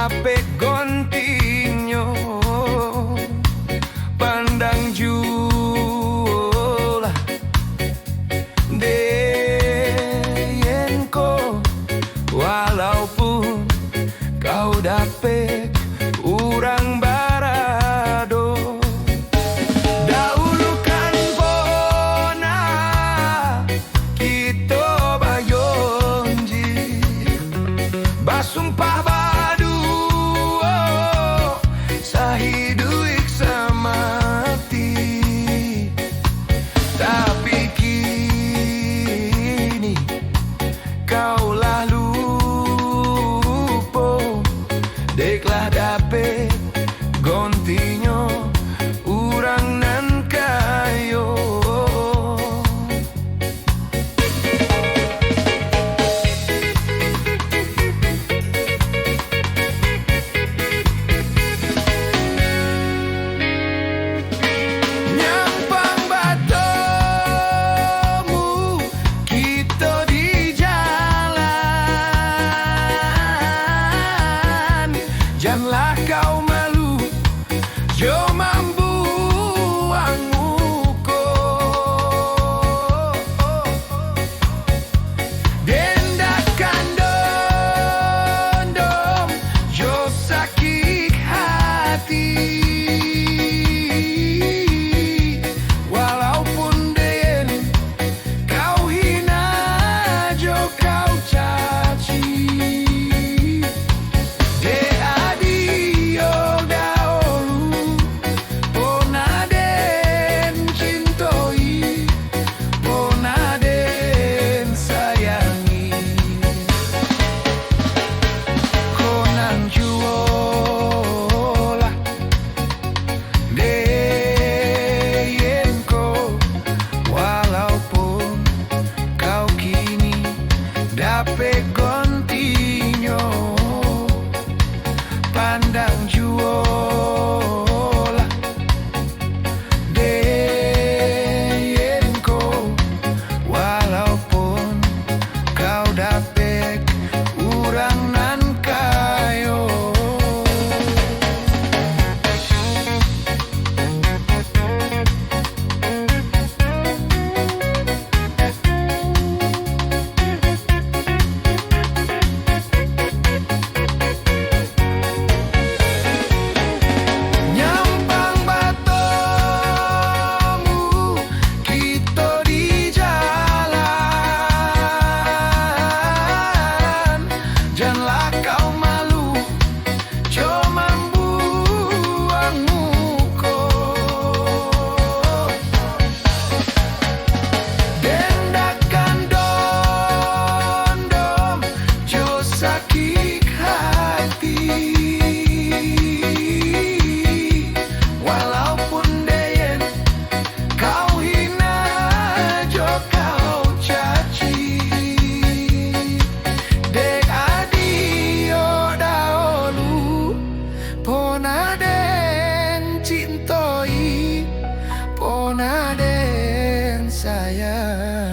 dape gontinyo pandang jula deyenko, walaupun kau dape urang barado. Dahulu kan pona kita bayonji basumpah badu sahiduik samati, tapi kini kau lah lupo deklah dape gontinyo urang nan kayo. Nyampang batomu kita di jalan, janganlah kau malu jo mambu muko. Dendakan dondom jo sakit hati, walaupun den kau hina jo kau caci. De adio daolu pona den cintoi, pona den sayangi, konan juola deyenko, walaupun kau kini dape gontinyo pandang juola deyenko, walaupun kau dape urang nan kayo. Nyampang batomu kita di jalan, janganlah kau malu jo mambuang muko. Dendakan dondom jo sakit hati, walaupun deyen kau hina jo kau caci. Dek adio daolu pona den cintoi, pona den sayang.